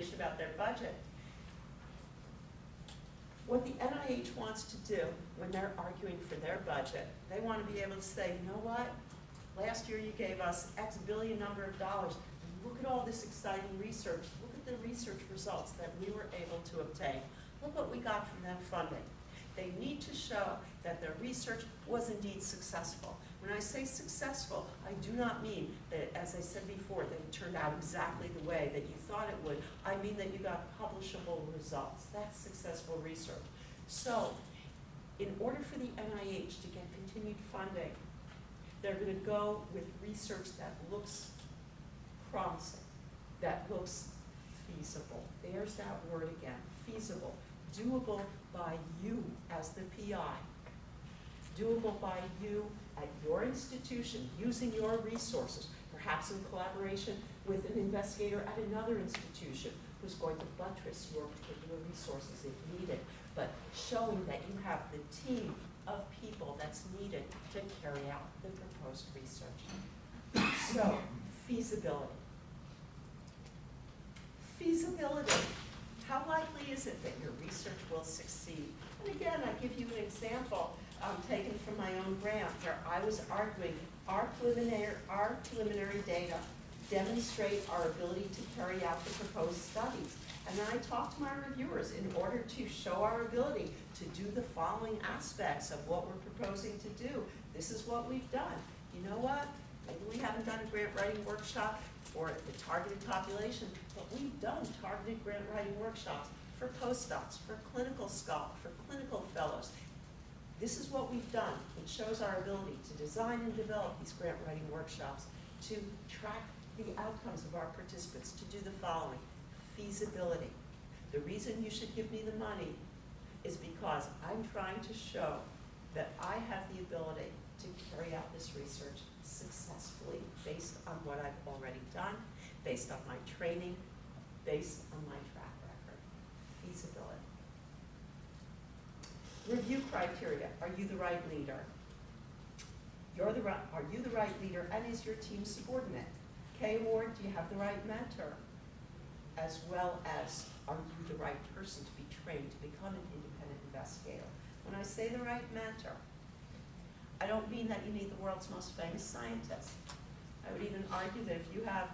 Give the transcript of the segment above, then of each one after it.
information about their budget. What the NIH wants to do when they're arguing for their budget, they want to be able to say, you know what? Last year you gave us X billion number of dollars. Look at all this exciting research. Look at the research results that we were able to obtain. Look what we got from that funding. They need to show that their research was indeed successful. When I say successful, I do not mean that, as I said before, that it turned out exactly the way that you thought it would. I mean that you got publishable results. That's successful research. So, in order for the NIH to get continued funding, they're going to go with research that looks promising, that looks feasible. There's that word again, feasible. Doable by you as the PI. Doable by you at your institution, using your resources, perhaps in collaboration with an investigator at another institution who's going to buttress your particular resources if needed, but showing that you have the team of people that's needed to carry out the proposed research. So, feasibility. Feasibility. How likely is it that your research will succeed? And again, I give you an example taken from my own grant where I was arguing our preliminary data demonstrate our ability to carry out the proposed studies. And then I talked to my reviewers in order to show our ability to do the following aspects of what we're proposing to do. This is what we've done. You know what? Maybe we haven't done a grant writing workshop for the targeted population, but we've done targeted grant writing workshops for postdocs, for clinical scholars, for clinical fellows. This is what we've done. It shows our ability to design and develop these grant writing workshops, to track the outcomes of our participants, to do the following. Feasibility. The reason you should give me the money is because I'm trying to show that I have the ability to carry out this research successfully based on what I've already done, based on my training, based on my track record. Feasibility. Review criteria. Are you the right leader? Are you the right leader, and is your team subordinate? K Award, do you have the right mentor? As well as, are you the right person to be trained to become an independent investigator? When I say the right mentor, I don't mean that you need the world's most famous scientist. I would even argue that if you have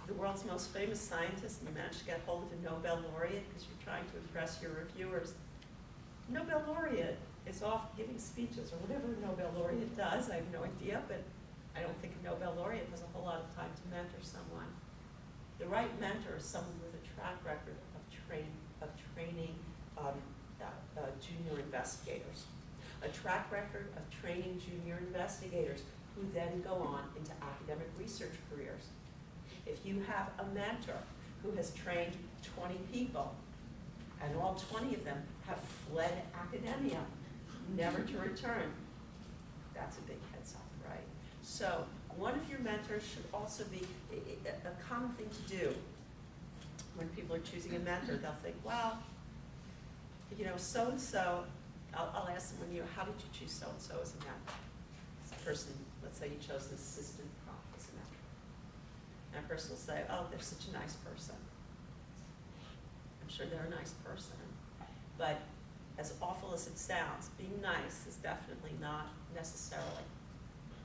the world's most famous scientist and you manage to get hold of a Nobel laureate because you're trying to impress your reviewers, Nobel laureate is off giving speeches or whatever a Nobel laureate does. I have no idea, but I don't think a Nobel laureate has a whole lot of time to mentor someone. The right mentor is someone with a track record of training junior investigators. A track record of training junior investigators who then go on into academic research careers. If you have a mentor who has trained 20 people, and all 20 of them have fled academia, never to return, that's a big heads up, right? So one of your mentors should also be a common thing to do when people are choosing a mentor. They'll think, well, you know, so-and-so, I'll ask them, how did you choose so-and-so as a mentor? This person, let's say you chose the assistant prof as a mentor. And a person will say, oh, they're such a nice person. I'm sure they're a nice person. But as awful as it sounds, being nice is definitely not necessarily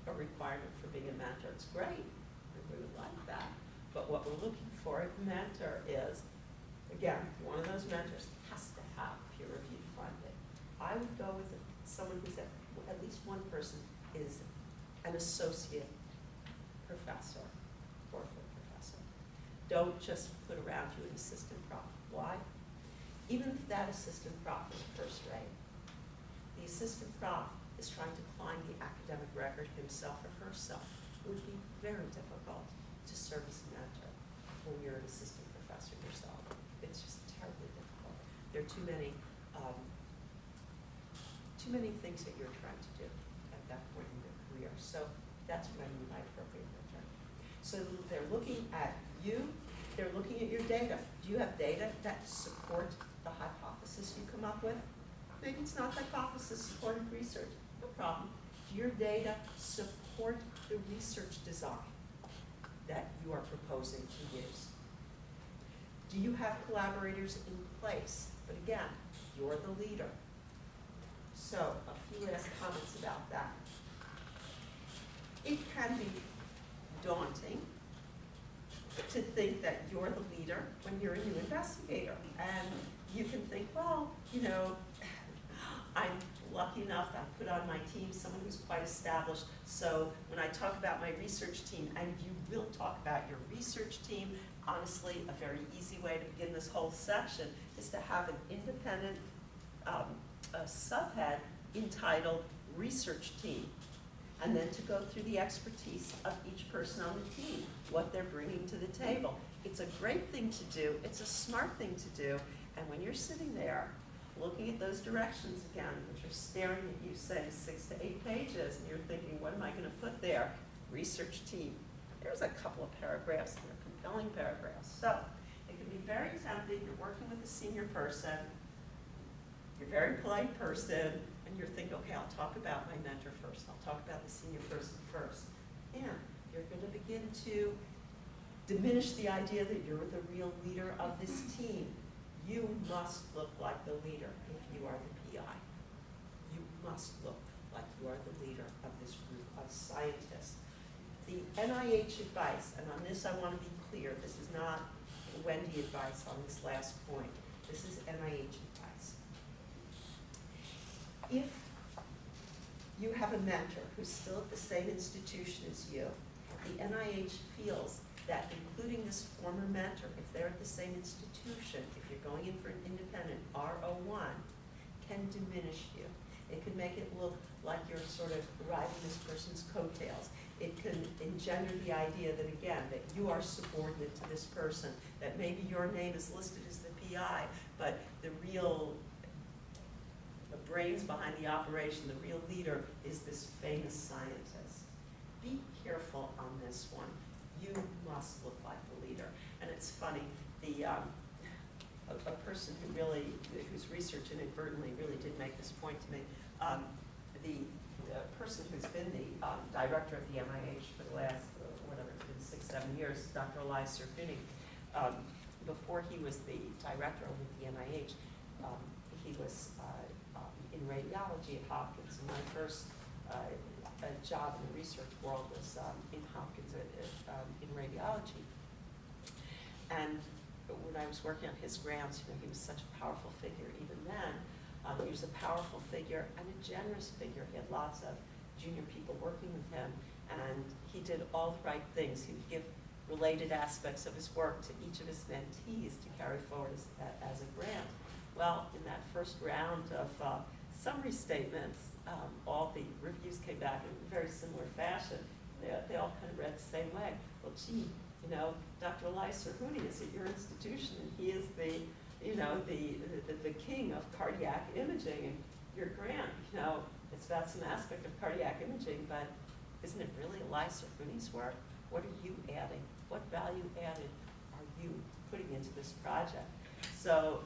a requirement for being a mentor. It's great, and we would like that. But what we're looking for a mentor is, again, one of those mentors has to have peer-reviewed funding. I would go with someone who's at least one person is an associate professor or full professor. Don't just put around you an assistant prof. Why? Even if that assistant prof is first rate, the assistant prof is trying to climb the academic record himself or herself. It would be very difficult to serve as a mentor when you're an assistant professor yourself. It's just terribly difficult. There are too many things that you're trying to do at that point in your career. So that's what I mean by appropriate mentor. So they're looking at you, they're looking at your data. Do you have data that support the hypothesis you come up with? Maybe it's not hypothesis-supported research. No problem. Do your data support the research design that you are proposing to use? Do you have collaborators in place? But again, you're the leader. So a few last comments about that. It can be daunting to think that you're the leader when you're a new investigator. And you can think, well, you know, I'm lucky enough that I put on my team someone who's quite established. So when I talk about my research team, and you will talk about your research team, honestly, a very easy way to begin this whole section is to have an independent a subhead entitled Research Team, and then to go through the expertise of each person on the team, what they're bringing to the table. It's a great thing to do. It's a smart thing to do. And when you're sitting there looking at those directions again, which are staring at you, say, 6 to 8 pages, and you're thinking, what am I going to put there? Research team. There's a couple of paragraphs, and they're compelling paragraphs. So it can be very tempting. You're working with a senior person, you're a very polite person, and you're thinking, okay, I'll talk about my mentor first. I'll talk about the senior person first. And you're going to begin to diminish the idea that you're the real leader of this team. You must look like the leader if you are the PI. You must look like you are the leader of this group of scientists. The NIH advice, and on this I want to be clear, this is not Wendy advice on this last point. This is NIH advice. If you have a mentor who's still at the same institution as you, the NIH feels that including this former mentor, if they're at the same institution, if you're going in for an independent R01, can diminish you. It can make it look like you're sort of riding this person's coattails. It can engender the idea that, again, that you are subordinate to this person, that maybe your name is listed as the PI, but the real brains behind the operation, the real leader, is this famous scientist. Be careful on this one. You must look like the leader. And it's funny, a person whose research inadvertently really did make this point to me, the person who's been the director of the NIH for the last, whatever, it's been 6, 7 years, Dr. Elias Serfuni, before he was the director of the NIH, he was in radiology at Hopkins. And my first job in the research world was in Hopkins in radiology. And when I was working on his grants, you know, he was such a powerful figure even then. He was a powerful figure and a generous figure. He had lots of junior people working with him, and he did all the right things. He would give related aspects of his work to each of his mentees to carry forward as a grant. Well, in that first round of summary statements, all the reviews came back in a very similar fashion. They all kind of read the same way. Well, gee, you know, Dr. Elias Serfuni is at your institution, and he is the, you know, the king of cardiac imaging, and your grant, you know, it's about some aspect of cardiac imaging, but isn't it really Elias Serfuni's work? What are you adding? What value added are you putting into this project? So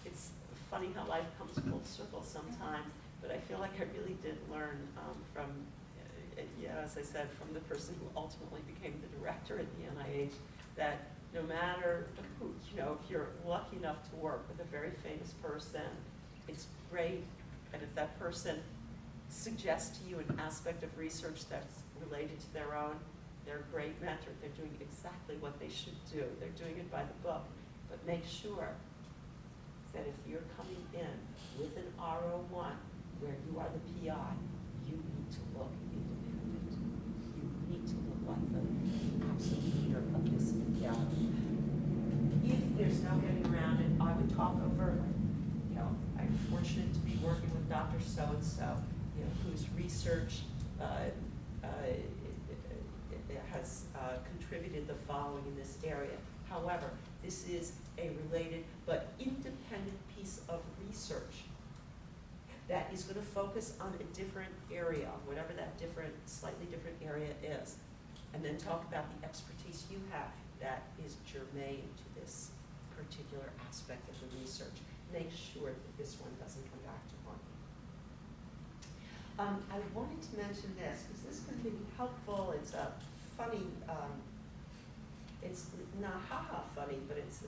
it's funny how life comes full circle sometimes, but I feel like I really did learn from, as I said, from the person who ultimately became the director at the NIH, that no matter who, you know, if you're lucky enough to work with a very famous person, it's great, and if that person suggests to you an aspect of research that's related to their own, they're a great mentor. They're doing exactly what they should do. They're doing it by the book. But make sure that if you're coming in with an R01 where you are the PI, you need to look independent. You need to look like the absolute leader of this endeavor. If there's no getting around it, I would talk over, you know, I'm fortunate to be working with Dr. So-and-so, you know, whose research has contributed the following in this area. However, this is a related but independent piece of research that is going to focus on a different area, whatever that different, slightly different area is, and then talk about the expertise you have that is germane to this particular aspect of the research. Make sure that this one doesn't come back to haunt you. I wanted to mention this because this can be helpful. It's a funny, it's not ha-ha funny, but it's